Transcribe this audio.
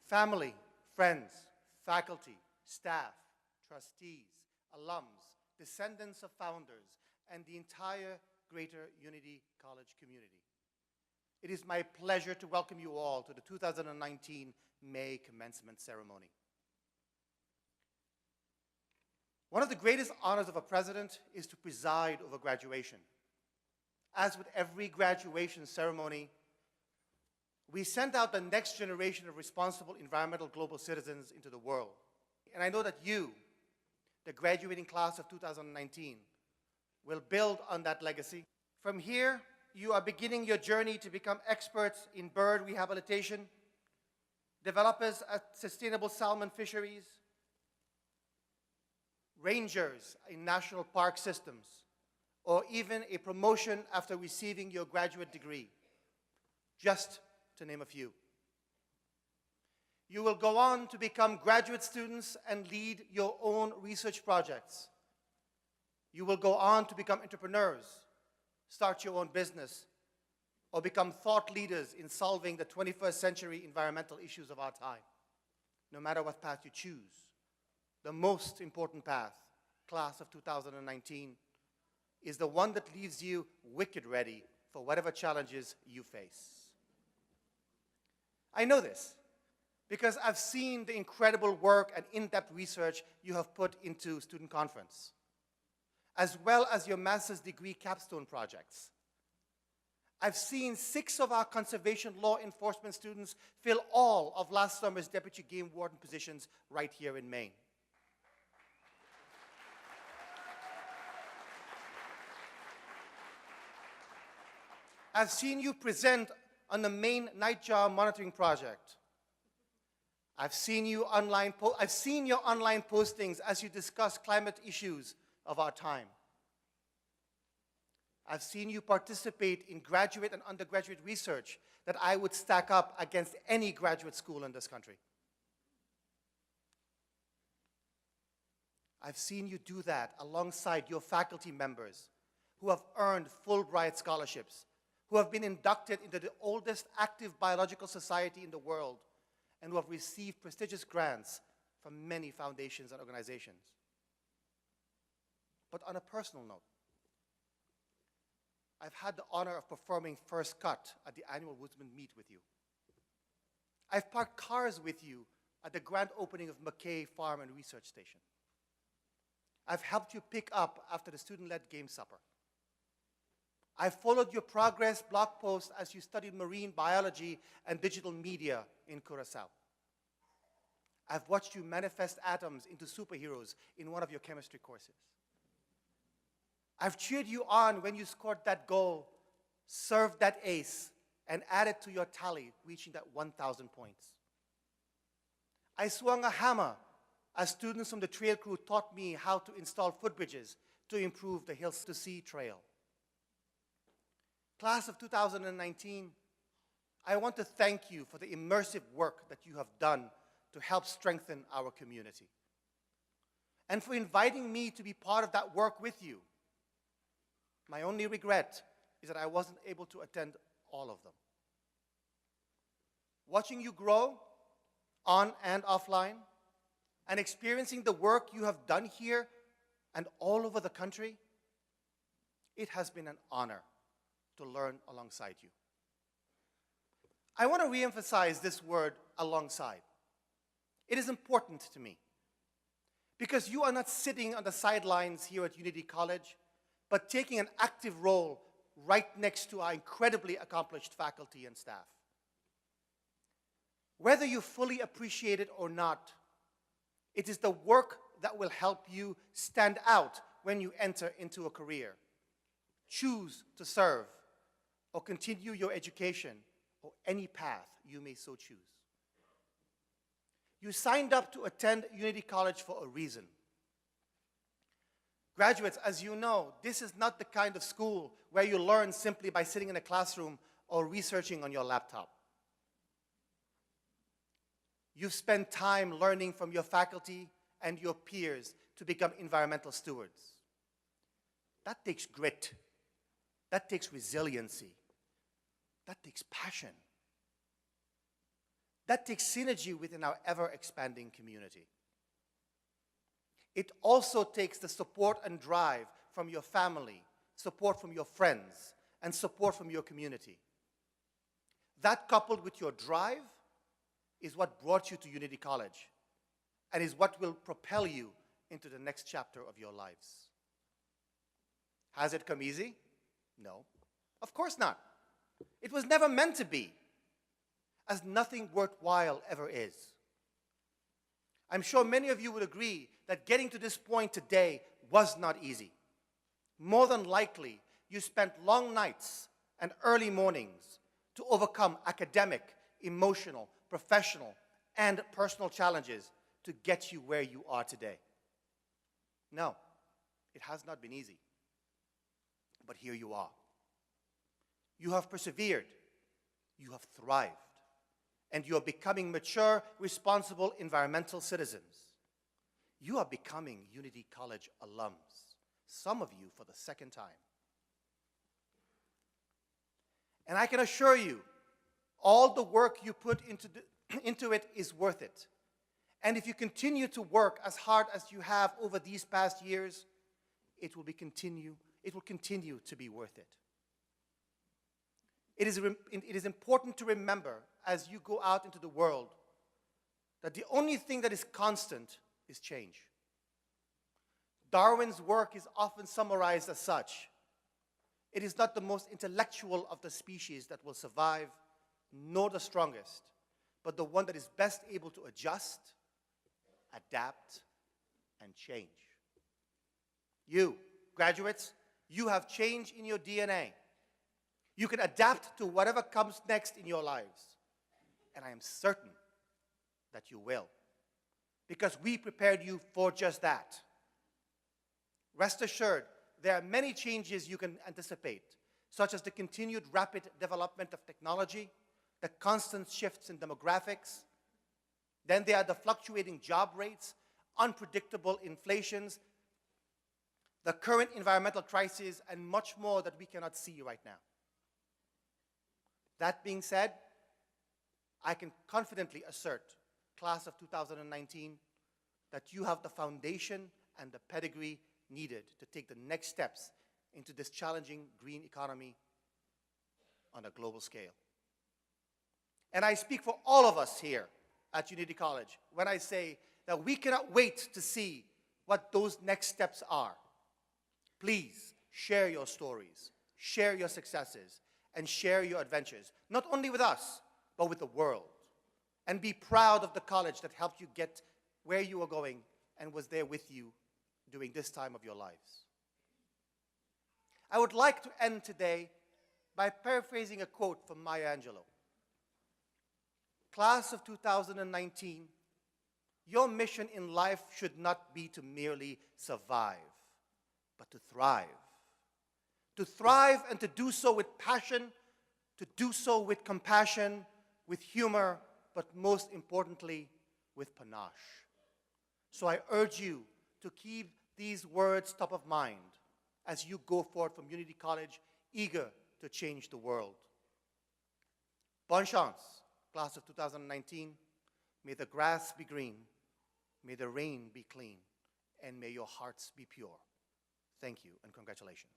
family, friends, faculty, staff, trustees, alums, descendants of founders, and the entire Greater Unity College community. It is my pleasure to welcome you all to the 2019 May Commencement Ceremony. One of the greatest honors of a president is to preside over graduation. As with every graduation ceremony, we send out the next generation of responsible environmental global citizens into the world. And I know that you, the graduating class of 2019, will build on that legacy. From here, you are beginning your journey to become experts in bird rehabilitation, developers at sustainable salmon fisheries, rangers in national park systems, or even a promotion after receiving your graduate degree, just to name a few. You will go on to become graduate students and lead your own research projects. You will go on to become entrepreneurs, start your own business, or become thought leaders in solving the 21st century environmental issues of our time. No matter what path you choose, the most important path, class of 2019, is the one that leaves you wicked ready for whatever challenges you face. I know this because I've seen the incredible work and in-depth research you have put into Student Conference, as well as your master's degree capstone projects. I've seen 6 of our conservation law enforcement students fill all of last summer's deputy game warden positions right here in Maine. I've seen you present on the Maine Nightjar Monitoring Project. I've seen your online postings as you discuss climate issues of our time. I've seen you participate in graduate and undergraduate research that I would stack up against any graduate school in this country. I've seen you do that alongside your faculty members who have earned Fulbright scholarships, who have been inducted into the oldest active biological society in the world, and who have received prestigious grants from many foundations and organizations. But on a personal note, I've had the honor of performing First Cut at the annual Woodsman Meet with you. I've parked cars with you at the grand opening of McKay Farm and Research Station. I've helped you pick up after the student-led game supper. I followed your progress blog post as you studied marine biology and digital media in Curaçao. I've watched you manifest atoms into superheroes in one of your chemistry courses. I've cheered you on when you scored that goal, served that ace, and added to your tally, reaching that 1,000 points. I swung a hammer as students from the trail crew taught me how to install footbridges to improve the Hills to Sea Trail. Class of 2019, I want to thank you for the immersive work that you have done to help strengthen our community, and for inviting me to be part of that work with you. My only regret is that I wasn't able to attend all of them. Watching you grow, on and offline, and experiencing the work you have done here and all over the country, it has been an honor to learn alongside you. I want to reemphasize this word, alongside. It is important to me because you are not sitting on the sidelines here at Unity College, but taking an active role right next to our incredibly accomplished faculty and staff. Whether you fully appreciate it or not, it is the work that will help you stand out when you enter into a career, choose to serve, or continue your education, or any path you may so choose. You signed up to attend Unity College for a reason. Graduates, as you know, this is not the kind of school where you learn simply by sitting in a classroom or researching on your laptop. You've spent time learning from your faculty and your peers to become environmental stewards. That takes grit. That takes resiliency. That takes passion. That takes synergy within our ever-expanding community. It also takes the support and drive from your family, support from your friends, and support from your community. That, coupled with your drive, is what brought you to Unity College and is what will propel you into the next chapter of your lives. Has it come easy? No, of course not. It was never meant to be, as nothing worthwhile ever is. I'm sure many of you would agree that getting to this point today was not easy. More than likely, you spent long nights and early mornings to overcome academic, emotional, professional, and personal challenges to get you where you are today. No, it has not been easy. But here you are. You have persevered. You have thrived. And you are becoming mature, responsible environmental citizens. You are becoming Unity College alums, some of you for the second time. And I can assure you, all the work you put into it is worth it. And if you continue to work as hard as you have over these past years, it will continue to be worth it. It is important to remember as you go out into the world that the only thing that is constant is change. Darwin's work is often summarized as such. It is not the most intellectual of the species that will survive, nor the strongest, but the one that is best able to adjust, adapt, and change. You, graduates, you have change in your DNA. You can adapt to whatever comes next in your lives. And I am certain that you will, because we prepared you for just that. Rest assured, there are many changes you can anticipate, such as the continued rapid development of technology, the constant shifts in demographics. Then there are the fluctuating job rates, unpredictable inflations, the current environmental crisis, and much more that we cannot see right now. That being said, I can confidently assert, class of 2019, that you have the foundation and the pedigree needed to take the next steps into this challenging green economy on a global scale. And I speak for all of us here at Unity College when I say that we cannot wait to see what those next steps are. Please share your stories, share your successes, and share your adventures, not only with us, but with the world. And be proud of the college that helped you get where you are going and was there with you during this time of your lives. I would like to end today by paraphrasing a quote from Maya Angelou. Class of 2019, your mission in life should not be to merely survive, but to thrive. To thrive and to do so with passion, to do so with compassion, with humor, but most importantly, with panache. So I urge you to keep these words top of mind as you go forth from Unity College, eager to change the world. Bonne chance, class of 2019. May the grass be green, may the rain be clean, and may your hearts be pure. Thank you and congratulations.